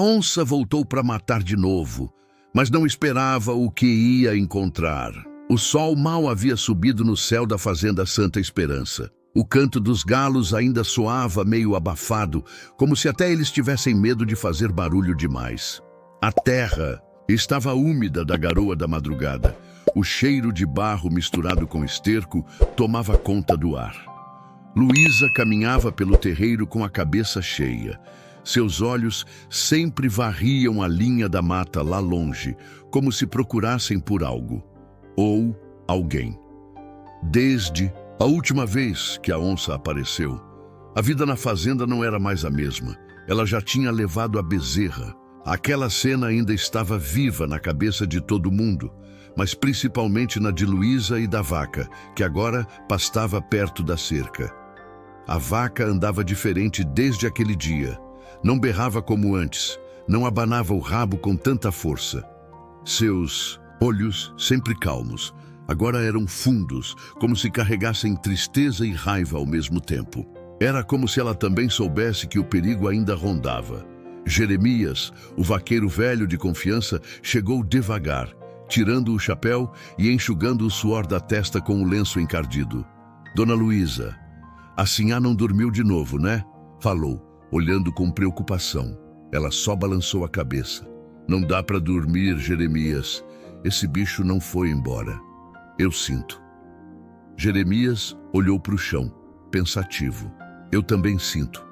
onça voltou para matar de novo, mas não esperava o que ia encontrar. O sol mal havia subido no céu da fazenda Santa Esperança. O canto dos galos ainda soava meio abafado, como se até eles tivessem medo de fazer barulho demais. A terra estava úmida da garoa da madrugada. O cheiro de barro misturado com esterco tomava conta do ar. Luísa caminhava pelo terreiro com a cabeça cheia. Seus olhos sempre varriam a linha da mata lá longe, como se procurassem por algo ou alguém. Desde a última vez que a onça apareceu, a vida na fazenda não era mais a mesma. Ela já tinha levado a bezerra. Aquela cena ainda estava viva na cabeça de todo mundo, mas principalmente na de Luísa e da vaca, que agora pastava perto da cerca. A vaca andava diferente desde aquele dia. Não berrava como antes, não abanava o rabo com tanta força. Seus olhos, sempre calmos, agora eram fundos, como se carregassem tristeza e raiva ao mesmo tempo. Era como se ela também soubesse que o perigo ainda rondava. Jeremias, o vaqueiro velho de confiança, chegou devagar, tirando o chapéu e enxugando o suor da testa com o lenço encardido. Dona Luísa, a sinhá não dormiu de novo, né? Falou, olhando com preocupação. Ela só balançou a cabeça. Não dá para dormir, Jeremias. Esse bicho não foi embora. Eu sinto. Jeremias olhou para o chão, pensativo. Eu também sinto.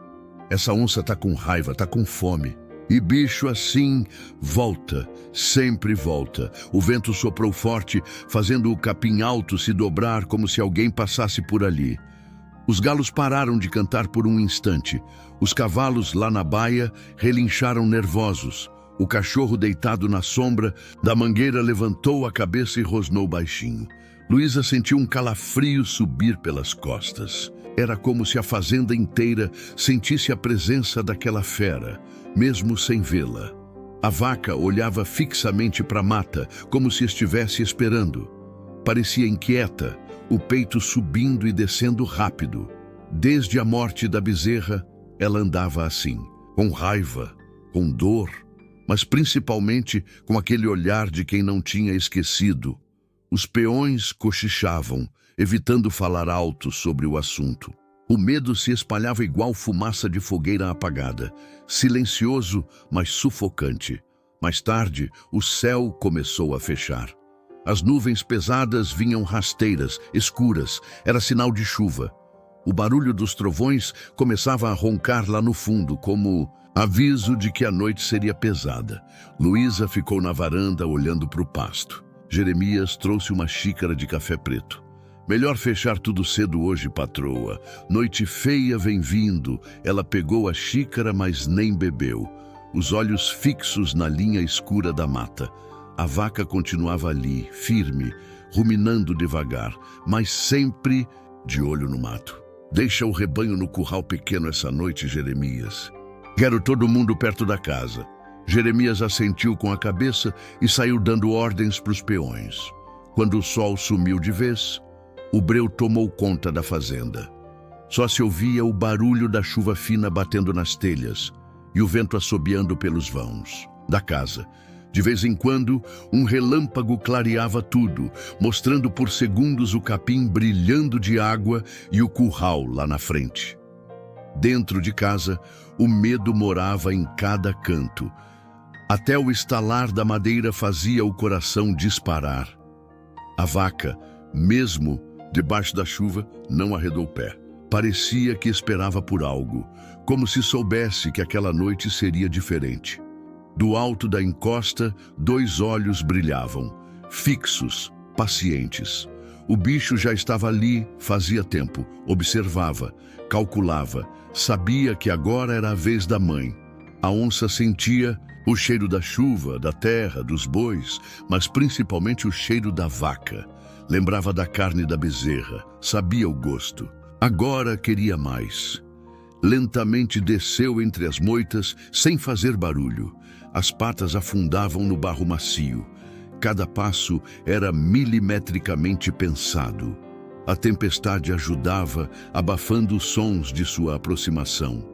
Essa onça tá com raiva, tá com fome. E bicho assim volta, sempre volta. O vento soprou forte, fazendo o capim alto se dobrar como se alguém passasse por ali. Os galos pararam de cantar por um instante. Os cavalos lá na baia relincharam nervosos. O cachorro deitado na sombra da mangueira levantou a cabeça e rosnou baixinho. Luísa sentiu um calafrio subir pelas costas. Era como se a fazenda inteira sentisse a presença daquela fera, mesmo sem vê-la. A vaca olhava fixamente para a mata, como se estivesse esperando. Parecia inquieta, o peito subindo e descendo rápido. Desde a morte da bezerra, ela andava assim, com raiva, com dor, mas principalmente com aquele olhar de quem não tinha esquecido. Os peões cochichavam, evitando falar alto sobre o assunto. O medo se espalhava igual fumaça de fogueira apagada, silencioso, mas sufocante. Mais tarde, o céu começou a fechar. As nuvens pesadas vinham rasteiras, escuras, era sinal de chuva. O barulho dos trovões começava a roncar lá no fundo, como aviso de que a noite seria pesada. Luísa ficou na varanda olhando para o pasto. Jeremias trouxe uma xícara de café preto. Melhor fechar tudo cedo hoje, patroa. Noite feia vem vindo. Ela pegou a xícara, mas nem bebeu. Os olhos fixos na linha escura da mata. A vaca continuava ali, firme, ruminando devagar, mas sempre de olho no mato. Deixa o rebanho no curral pequeno essa noite, Jeremias. Quero todo mundo perto da casa. Jeremias assentiu com a cabeça e saiu dando ordens para os peões. Quando o sol sumiu de vez, o breu tomou conta da fazenda. Só se ouvia o barulho da chuva fina batendo nas telhas e o vento assobiando pelos vãos da casa. De vez em quando, um relâmpago clareava tudo, mostrando por segundos o capim brilhando de água e o curral lá na frente. Dentro de casa, o medo morava em cada canto. Até o estalar da madeira fazia o coração disparar. A vaca, mesmo debaixo da chuva, não arredou o pé. Parecia que esperava por algo, como se soubesse que aquela noite seria diferente. Do alto da encosta, 2 olhos brilhavam, fixos, pacientes. O bicho já estava ali fazia tempo, observava, calculava, sabia que agora era a vez da mãe. A onça sentia o cheiro da chuva, da terra, dos bois, mas principalmente o cheiro da vaca. Lembrava da carne da bezerra, sabia o gosto. Agora queria mais. Lentamente desceu entre as moitas, sem fazer barulho. As patas afundavam no barro macio. Cada passo era milimetricamente pensado. A tempestade ajudava, abafando os sons de sua aproximação.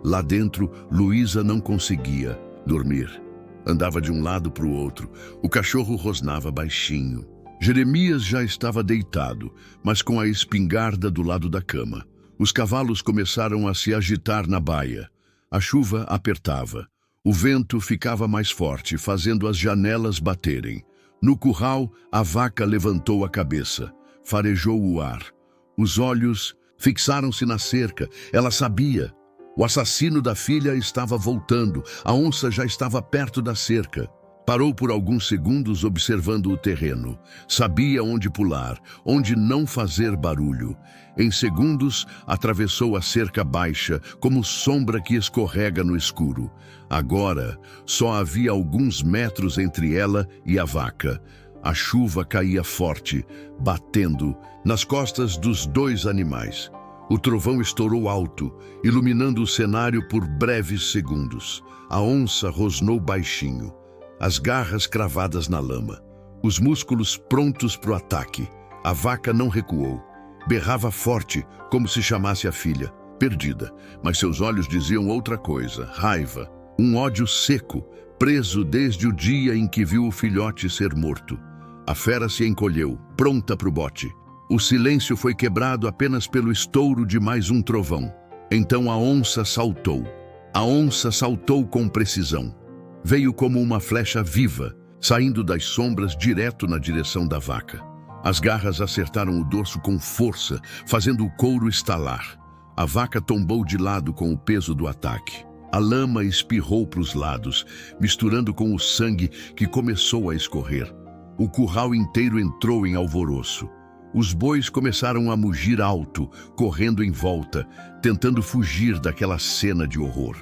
Lá dentro, Luísa não conseguia. Dormir. Andava de um lado para o outro. O cachorro rosnava baixinho. Jeremias já estava deitado, mas com a espingarda do lado da cama. Os cavalos começaram a se agitar na baia. A chuva apertava. O vento ficava mais forte, fazendo as janelas baterem. No curral, a vaca levantou a cabeça. Farejou o ar. Os olhos fixaram-se na cerca. Ela sabia. O assassino da filha estava voltando. A onça já estava perto da cerca. Parou por alguns segundos observando o terreno. Sabia onde pular, onde não fazer barulho. Em segundos, atravessou a cerca baixa, como sombra que escorrega no escuro. Agora, só havia alguns metros entre ela e a vaca. A chuva caía forte, batendo nas costas dos dois animais. O trovão estourou alto, iluminando o cenário por breves segundos. A onça rosnou baixinho, as garras cravadas na lama, os músculos prontos para o ataque. A vaca não recuou. Berrava forte, como se chamasse a filha, perdida, mas seus olhos diziam outra coisa, raiva, um ódio seco, preso desde o dia em que viu o filhote ser morto. A fera se encolheu, pronta para o bote. O silêncio foi quebrado apenas pelo estouro de mais um trovão. Então a onça saltou. A onça saltou com precisão. Veio como uma flecha viva, saindo das sombras direto na direção da vaca. As garras acertaram o dorso com força, fazendo o couro estalar. A vaca tombou de lado com o peso do ataque. A lama espirrou para os lados, misturando com o sangue que começou a escorrer. O curral inteiro entrou em alvoroço. Os bois começaram a mugir alto, correndo em volta, tentando fugir daquela cena de horror.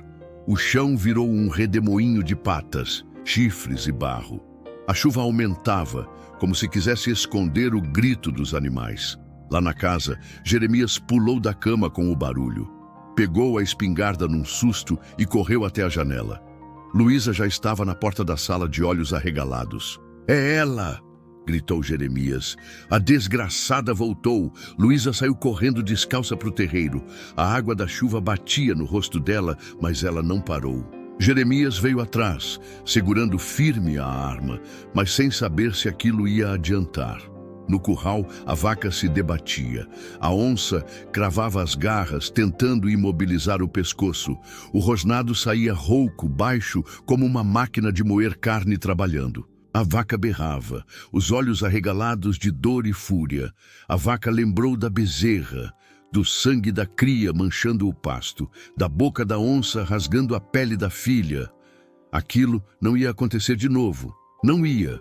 O chão virou um redemoinho de patas, chifres e barro. A chuva aumentava, como se quisesse esconder o grito dos animais. Lá na casa, Jeremias pulou da cama com o barulho. Pegou a espingarda num susto e correu até a janela. Luísa já estava na porta da sala de olhos arregalados. "É ela!" gritou Jeremias. A desgraçada voltou. Luísa saiu correndo descalça para o terreiro. A água da chuva batia no rosto dela, mas ela não parou. Jeremias veio atrás, segurando firme a arma, mas sem saber se aquilo ia adiantar. No curral, a vaca se debatia. A onça cravava as garras, tentando imobilizar o pescoço. O rosnado saía rouco, baixo, como uma máquina de moer carne trabalhando. A vaca berrava, os olhos arregalados de dor e fúria. A vaca lembrou da bezerra, do sangue da cria manchando o pasto, da boca da onça rasgando a pele da filha. Aquilo não ia acontecer de novo. Não ia.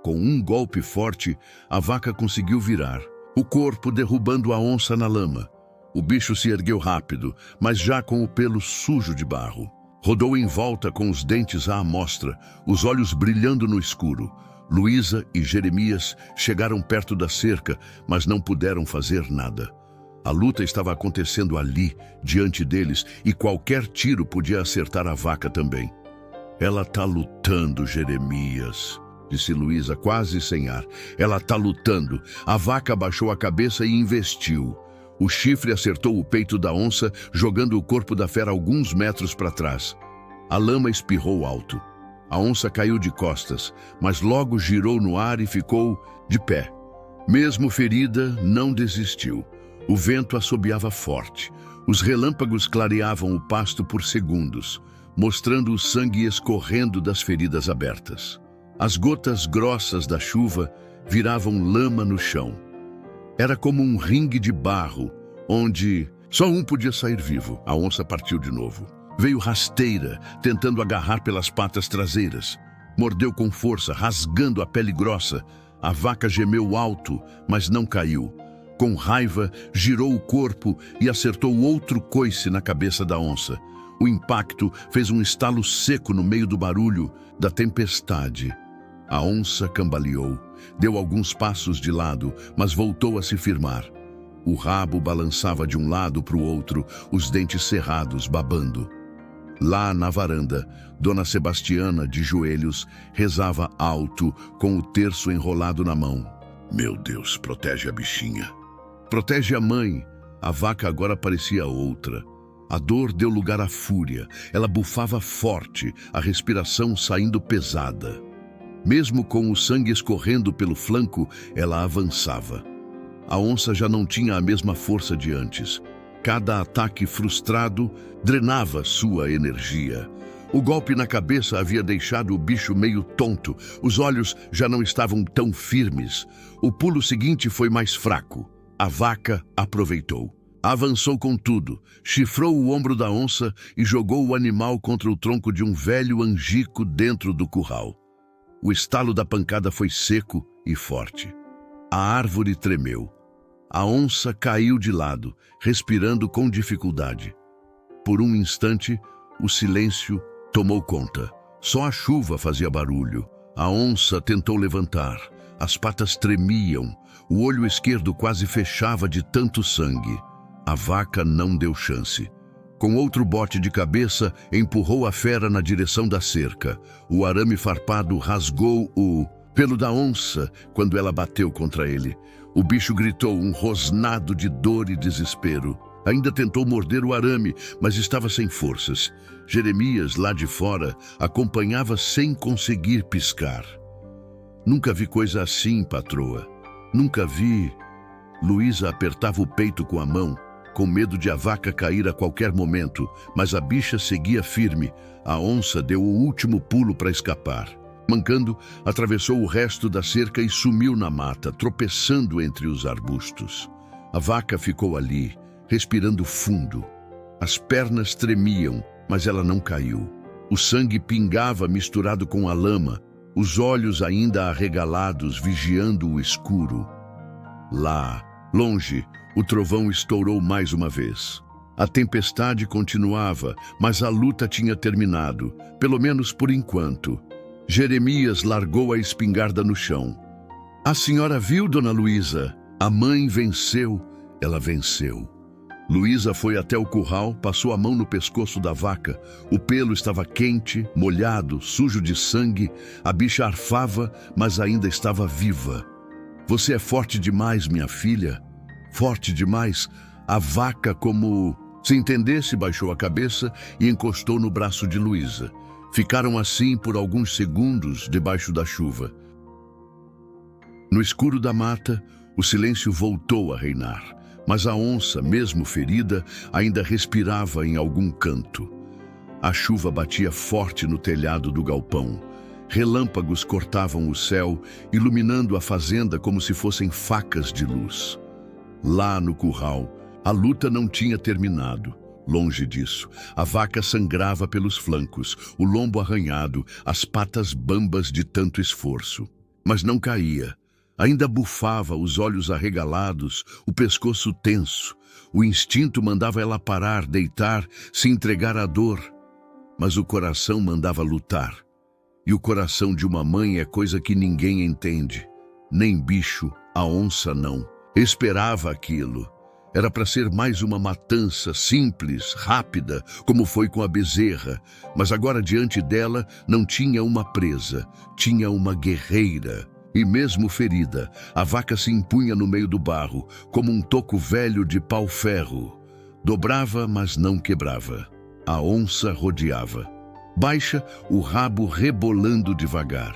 Com um golpe forte, a vaca conseguiu virar, o corpo derrubando a onça na lama. O bicho se ergueu rápido, mas já com o pelo sujo de barro. Rodou em volta com os dentes à amostra, os olhos brilhando no escuro. Luísa e Jeremias chegaram perto da cerca, mas não puderam fazer nada. A luta estava acontecendo ali, diante deles, e qualquer tiro podia acertar a vaca também. "Ela tá lutando, Jeremias", disse Luísa, quase sem ar. "Ela tá lutando." A vaca abaixou a cabeça e investiu. O chifre acertou o peito da onça, jogando o corpo da fera alguns metros para trás. A lama espirrou alto. A onça caiu de costas, mas logo girou no ar e ficou de pé. Mesmo ferida, não desistiu. O vento assobiava forte. Os relâmpagos clareavam o pasto por segundos, mostrando o sangue escorrendo das feridas abertas. As gotas grossas da chuva viravam lama no chão. Era como um ringue de barro, onde só um podia sair vivo. A onça partiu de novo. Veio rasteira, tentando agarrar pelas patas traseiras. Mordeu com força, rasgando a pele grossa. A vaca gemeu alto, mas não caiu. Com raiva, girou o corpo e acertou outro coice na cabeça da onça. O impacto fez um estalo seco no meio do barulho da tempestade. A onça cambaleou. Deu alguns passos de lado, mas voltou a se firmar. O rabo balançava de um lado para o outro, os dentes cerrados, babando. Lá na varanda, Dona Sebastiana, de joelhos, rezava alto, com o terço enrolado na mão. "Meu Deus, protege a bichinha. Protege a mãe." A vaca agora parecia outra. A dor deu lugar à fúria. Ela bufava forte, a respiração saindo pesada. Mesmo com o sangue escorrendo pelo flanco, ela avançava. A onça já não tinha a mesma força de antes. Cada ataque frustrado drenava sua energia. O golpe na cabeça havia deixado o bicho meio tonto. Os olhos já não estavam tão firmes. O pulo seguinte foi mais fraco. A vaca aproveitou. Avançou com tudo, chifrou o ombro da onça e jogou o animal contra o tronco de um velho angico dentro do curral. O estalo da pancada foi seco e forte. A árvore tremeu. A onça caiu de lado, respirando com dificuldade. Por um instante, o silêncio tomou conta. Só a chuva fazia barulho. A onça tentou levantar. As patas tremiam. O olho esquerdo quase fechava de tanto sangue. A vaca não deu chance. Com outro bote de cabeça, empurrou a fera na direção da cerca. O arame farpado rasgou o pelo da onça quando ela bateu contra ele. O bicho gritou um rosnado de dor e desespero. Ainda tentou morder o arame, mas estava sem forças. Jeremias, lá de fora, acompanhava sem conseguir piscar. Nunca vi coisa assim, patroa. Nunca vi. Luísa apertava o peito com a mão, com medo de a vaca cair a qualquer momento, mas a bicha seguia firme. A onça deu o último pulo para escapar. Mancando, atravessou o resto da cerca e sumiu na mata, tropeçando entre os arbustos. A vaca ficou ali, respirando fundo. As pernas tremiam, mas ela não caiu. O sangue pingava misturado com a lama, os olhos ainda arregalados, vigiando o escuro. Lá, longe, o trovão estourou mais uma vez. A tempestade continuava, mas a luta tinha terminado, pelo menos por enquanto. Jeremias largou a espingarda no chão. A senhora viu, dona Luísa? A mãe venceu. Ela venceu. Luísa foi até o curral, passou a mão no pescoço da vaca. O pelo estava quente, molhado, sujo de sangue. A bicha arfava, mas ainda estava viva. Você é forte demais, minha filha. Forte demais. A vaca, como se entendesse, baixou a cabeça e encostou no braço de Luísa. Ficaram assim por alguns segundos debaixo da chuva. No escuro da mata, o silêncio voltou a reinar, mas a onça, mesmo ferida, ainda respirava em algum canto. A chuva batia forte no telhado do galpão. Relâmpagos cortavam o céu, iluminando a fazenda como se fossem facas de luz. Lá no curral, a luta não tinha terminado. Longe disso, a vaca sangrava pelos flancos, o lombo arranhado, as patas bambas de tanto esforço. Mas não caía. Ainda bufava, os olhos arregalados, o pescoço tenso. O instinto mandava ela parar, deitar, se entregar à dor. Mas o coração mandava lutar. E o coração de uma mãe é coisa que ninguém entende. Nem bicho, a onça não. Esperava aquilo. Era para ser mais uma matança simples, rápida, como foi com a bezerra. Mas agora diante dela não tinha uma presa, tinha uma guerreira. E mesmo ferida, a vaca se impunha no meio do barro, como um toco velho de pau-ferro. Dobrava, mas não quebrava. A onça rodeava. Baixa, o rabo rebolando devagar.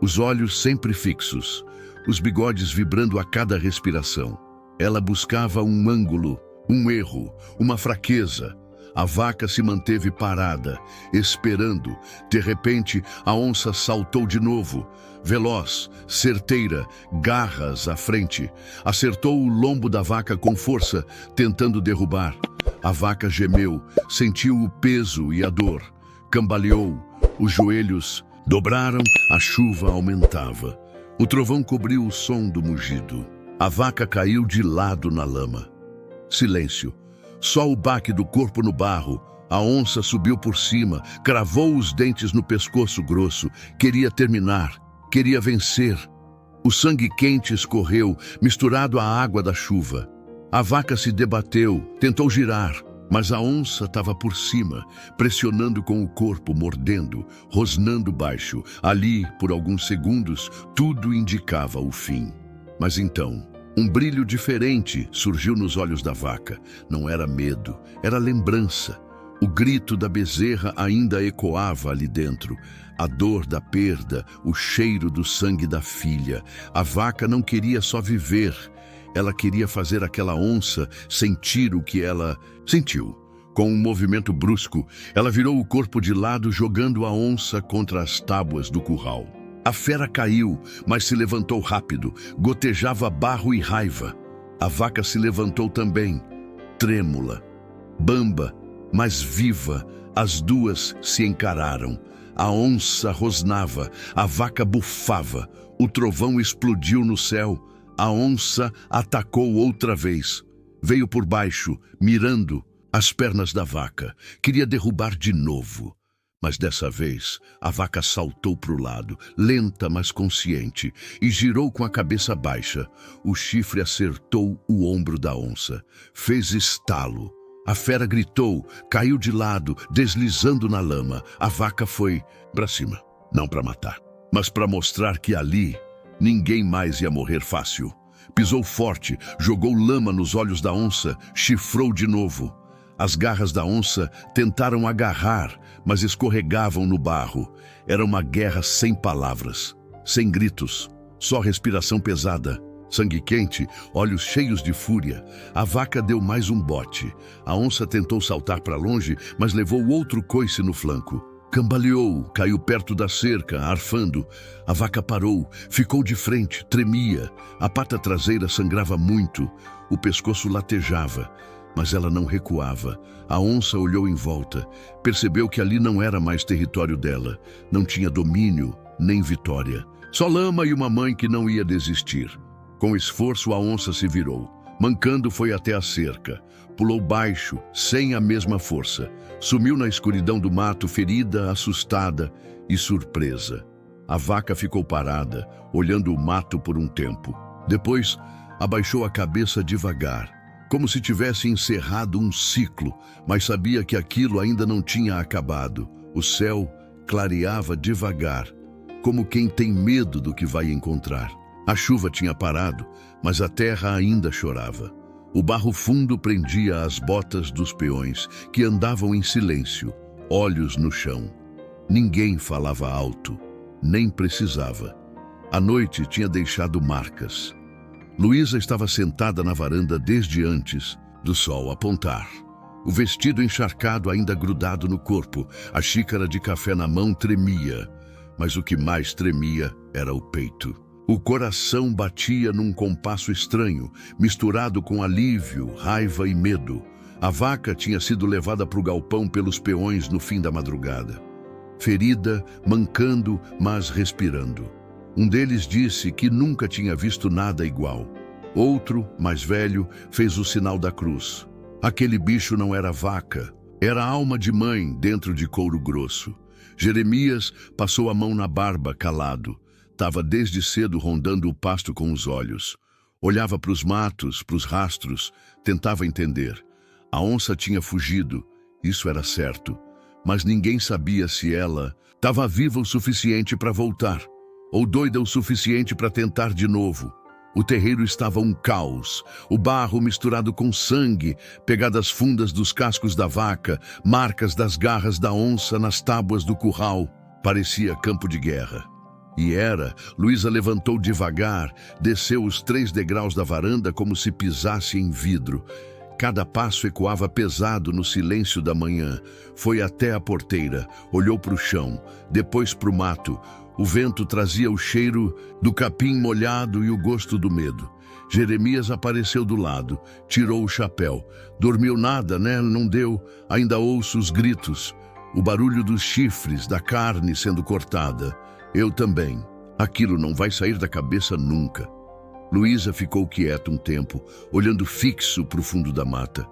Os olhos sempre fixos, os bigodes vibrando a cada respiração. Ela buscava um ângulo, um erro, uma fraqueza. A vaca se manteve parada, esperando. De repente, a onça saltou de novo. Veloz, certeira, garras à frente. Acertou o lombo da vaca com força, tentando derrubar. A vaca gemeu, sentiu o peso e a dor. Cambaleou, os joelhos dobraram, a chuva aumentava. O trovão cobriu o som do mugido. A vaca caiu de lado na lama. Silêncio. Só o baque do corpo no barro. A onça subiu por cima, cravou os dentes no pescoço grosso. Queria terminar, queria vencer. O sangue quente escorreu, misturado à água da chuva. A vaca se debateu, tentou girar, mas a onça estava por cima, pressionando com o corpo, mordendo, rosnando baixo. Ali, por alguns segundos, tudo indicava o fim. Mas então, Um brilho diferente surgiu nos olhos da vaca. Não era medo, era lembrança. O grito da bezerra ainda ecoava ali dentro. A dor da perda, o cheiro do sangue da filha. A vaca não queria só viver. Ela queria fazer aquela onça sentir o que ela sentiu. Com um movimento brusco, ela virou o corpo de lado, jogando a onça contra as tábuas do curral. A fera caiu, mas se levantou rápido, gotejava barro e raiva. A vaca se levantou também, trêmula, bamba, mas viva. As duas se encararam. A onça rosnava, a vaca bufava. O trovão explodiu no céu. A onça atacou outra vez. Veio por baixo, mirando as pernas da vaca. Queria derrubar de novo. Mas dessa vez, a vaca saltou para o lado, lenta mas consciente, e girou com a cabeça baixa. O chifre acertou o ombro da onça. Fez estalo. A fera gritou, caiu de lado, deslizando na lama. A vaca foi para cima, não para matar, mas para mostrar que ali ninguém mais ia morrer fácil. Pisou forte, jogou lama nos olhos da onça, chifrou de novo. As garras da onça tentaram agarrar, mas escorregavam no barro. Era uma guerra sem palavras, sem gritos, só respiração pesada. Sangue quente, olhos cheios de fúria. A vaca deu mais um bote. A onça tentou saltar para longe, mas levou outro coice no flanco. Cambaleou, caiu perto da cerca, arfando. A vaca parou, ficou de frente, tremia. A pata traseira sangrava muito. O pescoço latejava. Mas ela não recuava. A onça olhou em volta. Percebeu que ali não era mais território dela. Não tinha domínio, nem vitória. Só lama e uma mãe que não ia desistir. Com esforço, a onça se virou. Mancando, foi até a cerca. Pulou baixo, sem a mesma força. Sumiu na escuridão do mato, ferida, assustada e surpresa. A vaca ficou parada, olhando o mato por um tempo. Depois, abaixou a cabeça devagar, como se tivesse encerrado um ciclo, mas sabia que aquilo ainda não tinha acabado. O céu clareava devagar, como quem tem medo do que vai encontrar. A chuva tinha parado, mas a terra ainda chorava. O barro fundo prendia as botas dos peões, que andavam em silêncio, olhos no chão. Ninguém falava alto, nem precisava. A noite tinha deixado marcas. Luísa estava sentada na varanda desde antes do sol apontar. O vestido encharcado ainda grudado no corpo, a xícara de café na mão tremia, mas o que mais tremia era o peito. O coração batia num compasso estranho, misturado com alívio, raiva e medo. A vaca tinha sido levada para o galpão pelos peões no fim da madrugada. Ferida, mancando, mas respirando. Um deles disse que nunca tinha visto nada igual. Outro, mais velho, fez o sinal da cruz. Aquele bicho não era vaca, era alma de mãe dentro de couro grosso. Jeremias passou a mão na barba, calado. Estava desde cedo rondando o pasto com os olhos. Olhava para os matos, para os rastros, tentava entender. A onça tinha fugido, isso era certo. Mas ninguém sabia se ela estava viva o suficiente para voltar, ou doida o suficiente para tentar de novo. O terreiro estava um caos, o barro misturado com sangue, pegadas fundas dos cascos da vaca, marcas das garras da onça nas tábuas do curral. Parecia campo de guerra. E era. Luísa levantou devagar, desceu os 3 degraus da varanda como se pisasse em vidro. Cada passo ecoava pesado no silêncio da manhã. Foi até a porteira, olhou para o chão, depois para o mato. O vento trazia o cheiro do capim molhado e o gosto do medo. Jeremias apareceu do lado, tirou o chapéu. Dormiu nada, né? Não deu. Ainda ouço os gritos, o barulho dos chifres, da carne sendo cortada. Eu também. Aquilo não vai sair da cabeça nunca. Luísa ficou quieta um tempo, olhando fixo para o fundo da mata.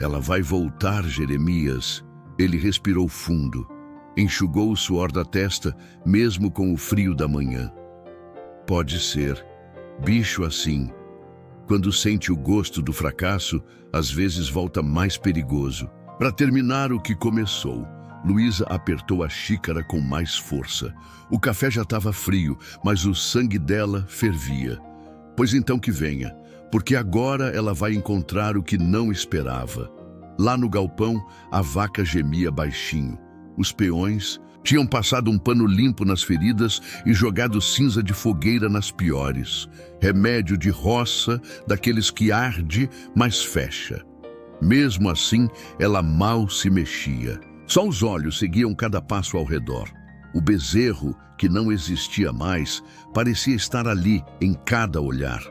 Ela vai voltar, Jeremias. Ele respirou fundo. Enxugou o suor da testa, mesmo com o frio da manhã. Pode ser. Bicho assim, quando sente o gosto do fracasso, às vezes volta mais perigoso. Para terminar o que começou, Luísa apertou a xícara com mais força. O café já estava frio, mas o sangue dela fervia. Pois então que venha. porque agora ela vai encontrar o que não esperava. Lá no galpão, a vaca gemia baixinho. Os peões tinham passado um pano limpo nas feridas e jogado cinza de fogueira nas piores. Remédio de roça, daqueles que arde, mas fecha. Mesmo assim, ela mal se mexia. Só os olhos seguiam cada passo ao redor. O bezerro, que não existia mais, parecia estar ali, em cada olhar.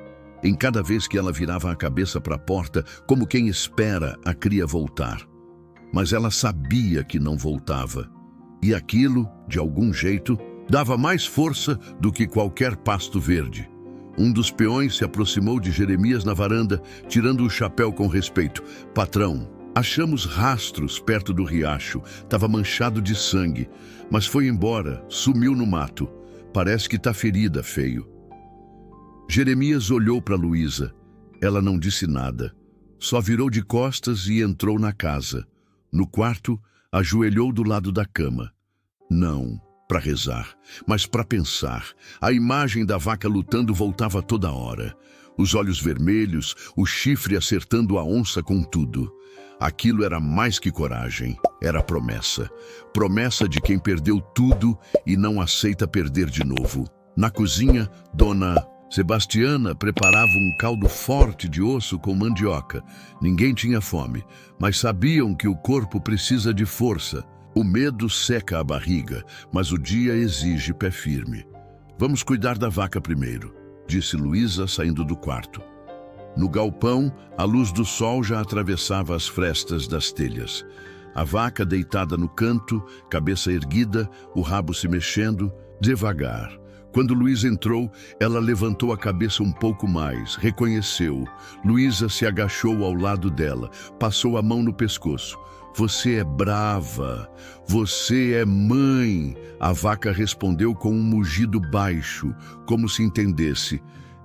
Em cada vez que ela virava a cabeça para a porta, como quem espera a cria voltar. Mas ela sabia que não voltava. E aquilo, de algum jeito, dava mais força do que qualquer pasto verde. Um dos peões se aproximou de Jeremias na varanda, tirando o chapéu com respeito. "Patrão, achamos rastros perto do riacho. Estava manchado de sangue, mas foi embora, sumiu no mato. Parece que está ferida, feio." Jeremias olhou para Luísa. Ela não disse nada. Só virou de costas e entrou na casa. No quarto, ajoelhou do lado da cama. Não para rezar, mas para pensar. A imagem da vaca lutando voltava toda hora. Os olhos vermelhos, o chifre acertando a onça com tudo. Aquilo era mais que coragem, era promessa. Promessa de quem perdeu tudo e não aceita perder de novo. Na cozinha, Dona Sebastiana preparava um caldo forte de osso com mandioca. Ninguém tinha fome, mas sabiam que o corpo precisa de força. O medo seca a barriga, mas o dia exige pé firme. "Vamos cuidar da vaca primeiro", disse Luísa, saindo do quarto. No galpão, a luz do sol já atravessava as frestas das telhas. A vaca deitada no canto, cabeça erguida, o rabo se mexendo, devagar. Quando Luísa entrou, ela levantou a cabeça um pouco mais, reconheceu. Luísa se agachou ao lado dela, passou a mão no pescoço. "Você é brava, você é mãe." A vaca respondeu com um mugido baixo, como se entendesse.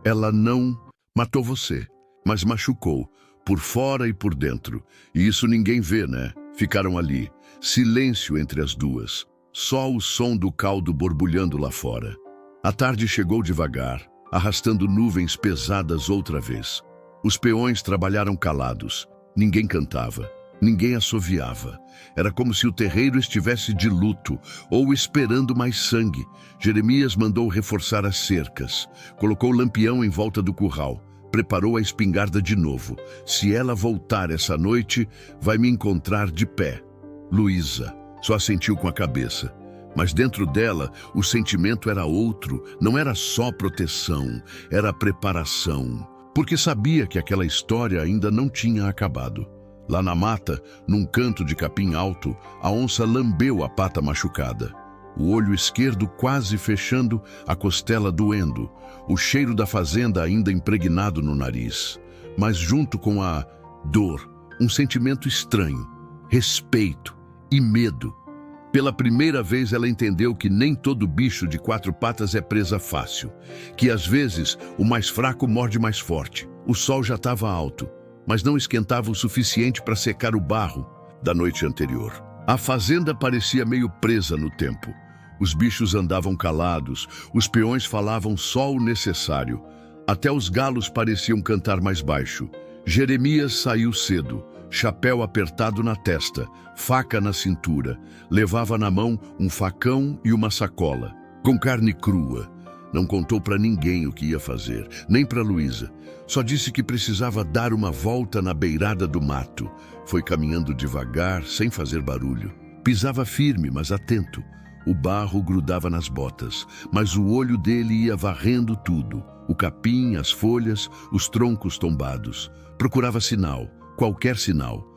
"Ela não matou você, mas machucou, por fora e por dentro. E isso ninguém vê, né?" Ficaram ali, silêncio entre as duas. Só o som do caldo borbulhando lá fora. A tarde chegou devagar, arrastando nuvens pesadas outra vez. Os peões trabalharam calados. Ninguém cantava. Ninguém assoviava. Era como se o terreiro estivesse de luto ou esperando mais sangue. Jeremias mandou reforçar as cercas. Colocou lampião em volta do curral. Preparou a espingarda de novo. "Se ela voltar essa noite, vai me encontrar de pé." Luísa só assentiu com a cabeça. Mas dentro dela, o sentimento era outro. Não era só proteção, era preparação. Porque sabia que aquela história ainda não tinha acabado. Lá na mata, num canto de capim alto, a onça lambeu a pata machucada. O olho esquerdo quase fechando, a costela doendo, o cheiro da fazenda ainda impregnado no nariz. Mas junto com a dor, um sentimento estranho, respeito e medo. Pela primeira vez ela entendeu que nem todo bicho de 4 patas é presa fácil, que às vezes o mais fraco morde mais forte. O sol já estava alto, mas não esquentava o suficiente para secar o barro da noite anterior. A fazenda parecia meio presa no tempo. Os bichos andavam calados, os peões falavam só o necessário. Até os galos pareciam cantar mais baixo. Jeremias saiu cedo, chapéu apertado na testa, faca na cintura. Levava na mão um facão e uma sacola, com carne crua. Não contou para ninguém o que ia fazer, nem para Luísa. Só disse que precisava dar uma volta na beirada do mato. Foi caminhando devagar, sem fazer barulho. Pisava firme, mas atento. O barro grudava nas botas, mas o olho dele ia varrendo tudo. O capim, as folhas, os troncos tombados. Procurava sinal, qualquer sinal.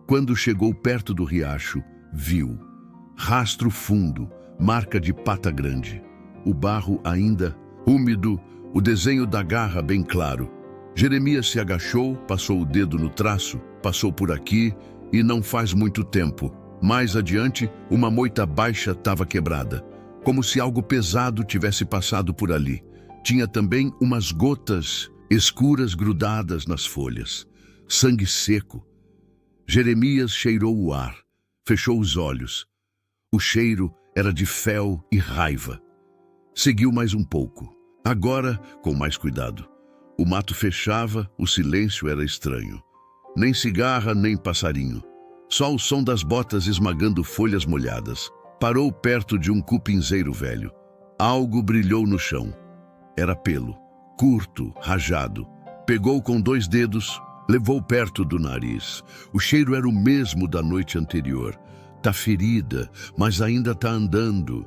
Quando chegou perto do riacho, viu. Rastro fundo, marca de pata grande. O barro ainda úmido, o desenho da garra bem claro. Jeremias se agachou, passou o dedo no traço, passou por aqui e não faz muito tempo. Mais adiante, uma moita baixa estava quebrada, como se algo pesado tivesse passado por ali. Tinha também umas gotas escuras grudadas nas folhas. Sangue seco. Jeremias cheirou o ar, fechou os olhos. O cheiro era de fel e raiva. Seguiu mais um pouco. Agora, com mais cuidado. O mato fechava, o silêncio era estranho. Nem cigarra, nem passarinho. Só o som das botas esmagando folhas molhadas. Parou perto de um cupinzeiro velho. Algo brilhou no chão. Era pelo, curto, rajado. Pegou com 2 dedos, levou perto do nariz. O cheiro era o mesmo da noite anterior. Tá ferida, mas ainda tá andando.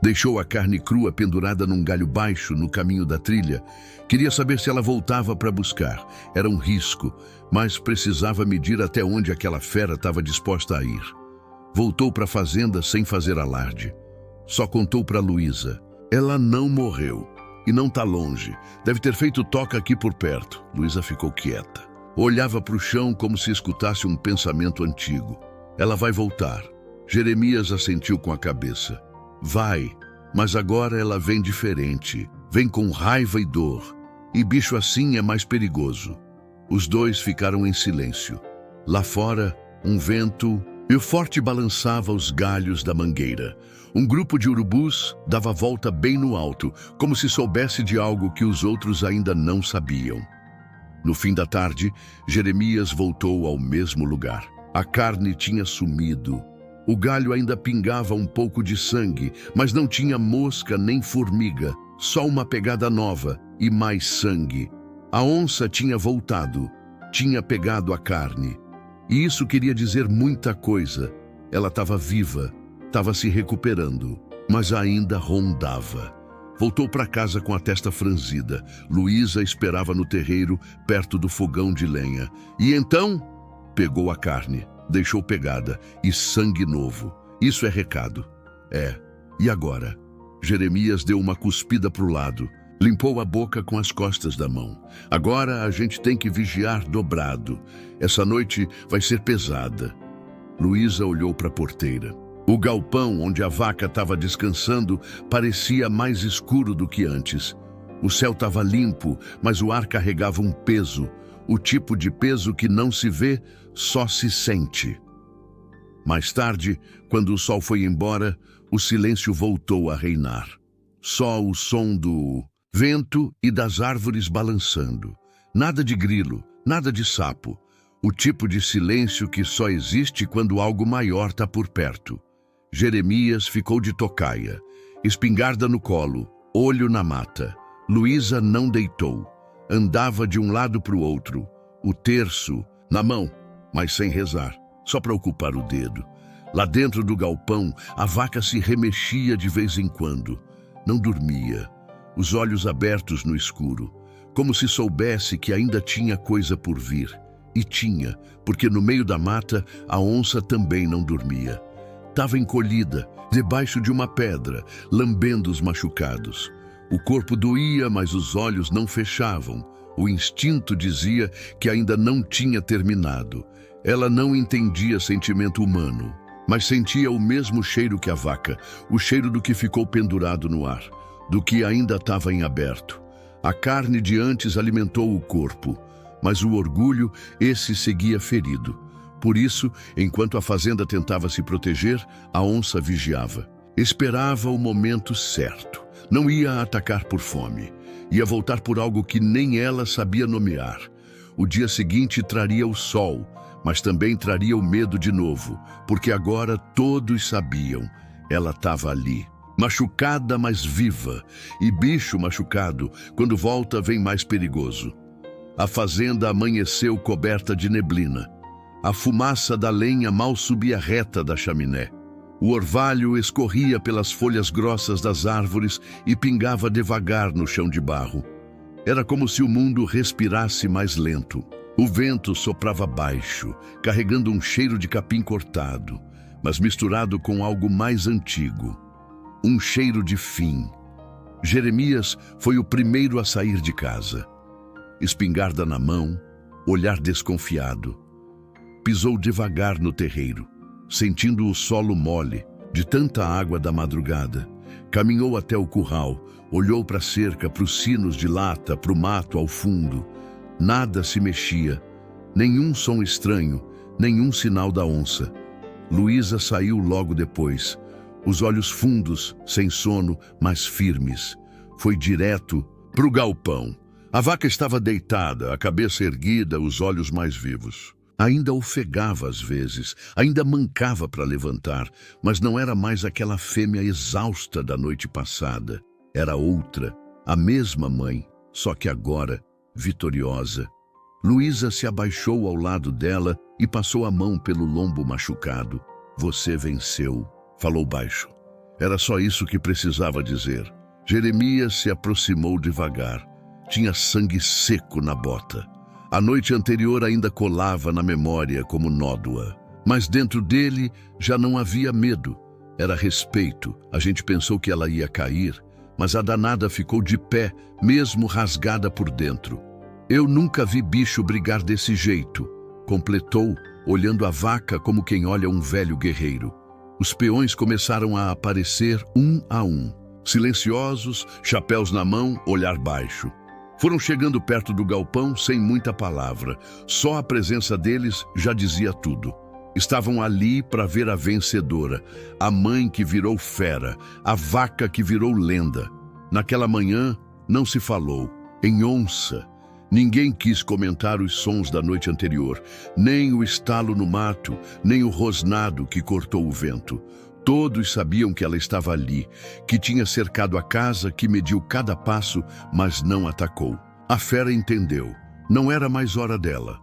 Deixou a carne crua pendurada num galho baixo no caminho da trilha. Queria saber se ela voltava para buscar. Era um risco, mas precisava medir até onde aquela fera estava disposta a ir. Voltou para a fazenda sem fazer alarde. Só contou para Luísa. Ela não morreu. E não tá longe. Deve ter feito toca aqui por perto. Luísa ficou quieta. Olhava para o chão como se escutasse um pensamento antigo. Ela vai voltar. Jeremias assentiu com a cabeça. Vai, mas agora ela vem diferente. Vem com raiva e dor. E bicho assim é mais perigoso. Os dois ficaram em silêncio. Lá fora, um vento e forte balançava os galhos da mangueira. Um grupo de urubus dava volta bem no alto, como se soubesse de algo que os outros ainda não sabiam. No fim da tarde, Jeremias voltou ao mesmo lugar. A carne tinha sumido. O galho ainda pingava um pouco de sangue, mas não tinha mosca nem formiga, só uma pegada nova e mais sangue. A onça tinha voltado, tinha pegado a carne. E isso queria dizer muita coisa. Ela estava viva, estava se recuperando, mas ainda rondava. Voltou para casa com a testa franzida. Luísa esperava no terreiro, perto do fogão de lenha. E então, pegou a carne, deixou pegada e sangue novo. Isso é recado. É. E agora? Jeremias deu uma cuspida para o lado. Limpou a boca com as costas da mão. Agora a gente tem que vigiar dobrado. Essa noite vai ser pesada. Luísa olhou para a porteira. O galpão onde a vaca estava descansando parecia mais escuro do que antes. O céu estava limpo, mas o ar carregava um peso. O tipo de peso que não se vê, só se sente. Mais tarde, quando o sol foi embora, o silêncio voltou a reinar. Só o som do vento e das árvores balançando. Nada de grilo, nada de sapo. O tipo de silêncio que só existe quando algo maior está por perto. Jeremias ficou de tocaia, espingarda no colo, olho na mata. Luísa não deitou. Andava de um lado para o outro, o terço na mão, mas sem rezar, só para ocupar o dedo. Lá dentro do galpão, a vaca se remexia de vez em quando. Não dormia, os olhos abertos no escuro, como se soubesse que ainda tinha coisa por vir. E tinha, porque no meio da mata a onça também não dormia. Estava encolhida, debaixo de uma pedra, lambendo os machucados. O corpo doía, mas os olhos não fechavam. O instinto dizia que ainda não tinha terminado. Ela não entendia sentimento humano, mas sentia o mesmo cheiro que a vaca, o cheiro do que ficou pendurado no ar, do que ainda estava em aberto. A carne de antes alimentou o corpo, mas o orgulho, esse seguia ferido. Por isso, enquanto a fazenda tentava se proteger, a onça vigiava. Esperava o momento certo. Não ia atacar por fome. Ia voltar por algo que nem ela sabia nomear. O dia seguinte traria o sol, mas também traria o medo de novo, porque agora todos sabiam. Ela estava ali, machucada, mas viva. E bicho machucado, quando volta, vem mais perigoso. A fazenda amanheceu coberta de neblina. A fumaça da lenha mal subia reta da chaminé. O orvalho escorria pelas folhas grossas das árvores e pingava devagar no chão de barro. Era como se o mundo respirasse mais lento. O vento soprava baixo, carregando um cheiro de capim cortado, mas misturado com algo mais antigo. Um cheiro de fim. Jeremias foi o primeiro a sair de casa. Espingarda na mão, olhar desconfiado. Pisou devagar no terreiro, sentindo o solo mole de tanta água da madrugada. Caminhou até o curral, olhou para a cerca, para os sinos de lata, para o mato ao fundo. Nada se mexia, nenhum som estranho, nenhum sinal da onça. Luísa saiu logo depois, os olhos fundos, sem sono, mas firmes. Foi direto Para o galpão. A vaca estava deitada, a cabeça erguida, os olhos mais vivos. Ainda ofegava às vezes, ainda mancava para levantar, mas não era mais aquela fêmea exausta da noite passada. Era outra, a mesma mãe, só que agora, vitoriosa. Luísa se abaixou ao lado dela e passou a mão pelo lombo machucado. Você venceu, falou baixo. Era só isso que precisava dizer. Jeremias se aproximou devagar. Tinha sangue seco na bota. A noite anterior ainda colava na memória como nódoa. Mas dentro dele já não havia medo. Era respeito. A gente pensou que ela ia cair, mas a danada ficou de pé, mesmo rasgada por dentro. Eu nunca vi bicho brigar desse jeito, completou, olhando a vaca como quem olha um velho guerreiro. Os peões começaram a aparecer um a um. Silenciosos, chapéus na mão, olhar baixo. Foram chegando perto do galpão sem muita palavra. Só a presença deles já dizia tudo. Estavam ali para ver a vencedora, a mãe que virou fera, a vaca que virou lenda. Naquela manhã, não se falou. Em onça, ninguém quis comentar os sons da noite anterior, nem o estalo no mato, nem o rosnado que cortou o vento. Todos sabiam que ela estava ali, que tinha cercado a casa, que mediu cada passo, mas não atacou. A fera entendeu. Não era mais hora dela.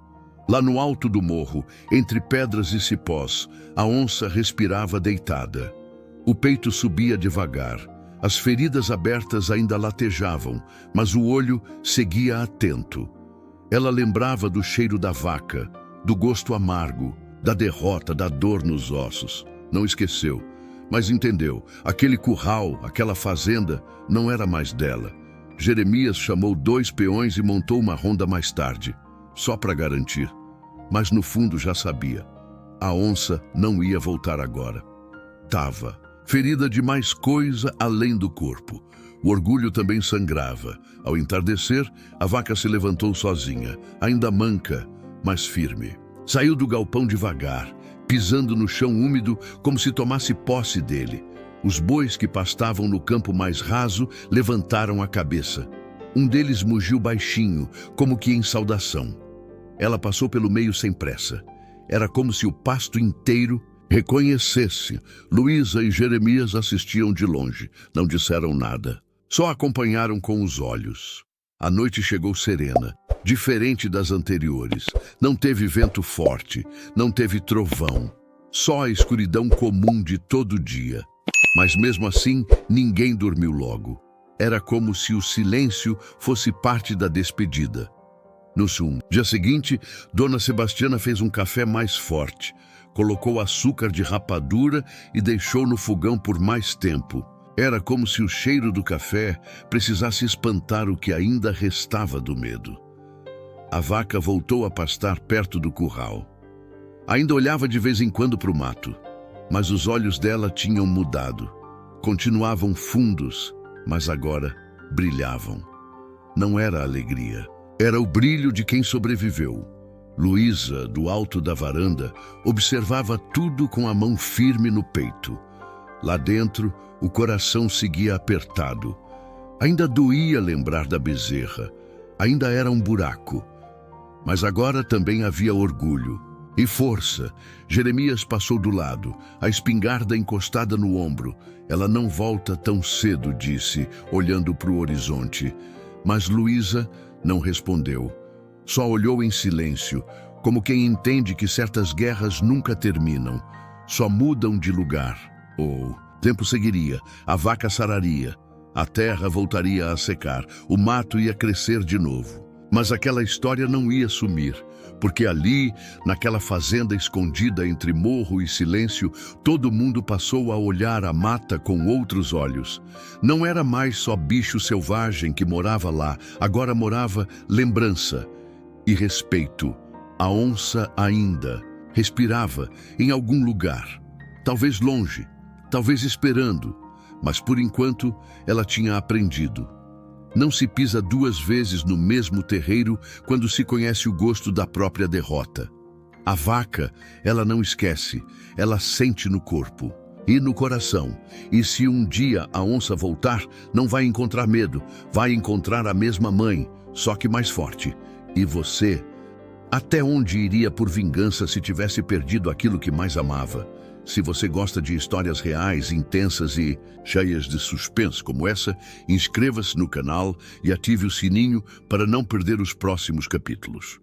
Lá no alto do morro, entre pedras e cipós, a onça respirava deitada. O peito subia devagar. As feridas abertas ainda latejavam, mas o olho seguia atento. Ela lembrava do cheiro da vaca, do gosto amargo, da derrota, da dor nos ossos. Não esqueceu, mas entendeu. Aquele curral, aquela fazenda, não era mais dela. Jeremias chamou 2 peões e montou uma ronda mais tarde, só para garantir. Mas no fundo já sabia. A onça não ia voltar agora. Tava ferida de mais coisa além do corpo. O orgulho também sangrava. Ao entardecer, a vaca se levantou sozinha, ainda manca, mas firme. Saiu do galpão devagar, pisando no chão úmido como se tomasse posse dele. Os bois que pastavam no campo mais raso levantaram a cabeça. Um deles mugiu baixinho, como que em saudação. Ela passou pelo meio sem pressa. Era como se o pasto inteiro reconhecesse. Luísa e Jeremias assistiam de longe. Não disseram nada. Só acompanharam com os olhos. A noite chegou serena, diferente das anteriores. Não teve vento forte, não teve trovão. Só a escuridão comum de todo dia. Mas mesmo assim, ninguém dormiu logo. Era como se o silêncio fosse parte da despedida. No dia seguinte, Dona Sebastiana fez um café mais forte, colocou açúcar de rapadura e deixou no fogão por mais tempo. Era como se o cheiro do café precisasse espantar o que ainda restava do medo. A vaca voltou a pastar perto do curral. Ainda olhava de vez em quando para o mato, mas os olhos dela tinham mudado. Continuavam fundos, mas agora brilhavam. Não era alegria. Era o brilho de quem sobreviveu. Luísa, do alto da varanda, observava tudo com a mão firme no peito. Lá dentro, o coração seguia apertado. Ainda doía lembrar da bezerra. Ainda era um buraco. Mas agora também havia orgulho e força. Jeremias passou do lado, a espingarda encostada no ombro. Ela não volta tão cedo, disse, olhando para o horizonte. Mas Luísa não respondeu. Só olhou em silêncio, como quem entende que certas guerras nunca terminam, só mudam de lugar. O tempo seguiria, a vaca sararia, a terra voltaria a secar, o mato ia crescer de novo. Mas aquela história não ia sumir, porque ali, naquela fazenda escondida entre morro e silêncio, todo mundo passou a olhar a mata com outros olhos. Não era mais só bicho selvagem que morava lá, agora morava lembrança e respeito. A onça ainda respirava em algum lugar, talvez longe, talvez esperando, mas por enquanto ela tinha aprendido. Não se pisa 2 vezes no mesmo terreiro quando se conhece o gosto da própria derrota. A vaca, ela não esquece, ela sente no corpo. e no coração. E se um dia a onça voltar, não vai encontrar medo, vai encontrar a mesma mãe, só que mais forte. E você? Até onde iria por vingança se tivesse perdido aquilo que mais amava? Se você gosta de histórias reais, intensas e cheias de suspense como essa, inscreva-se no canal e ative o sininho para não perder os próximos capítulos.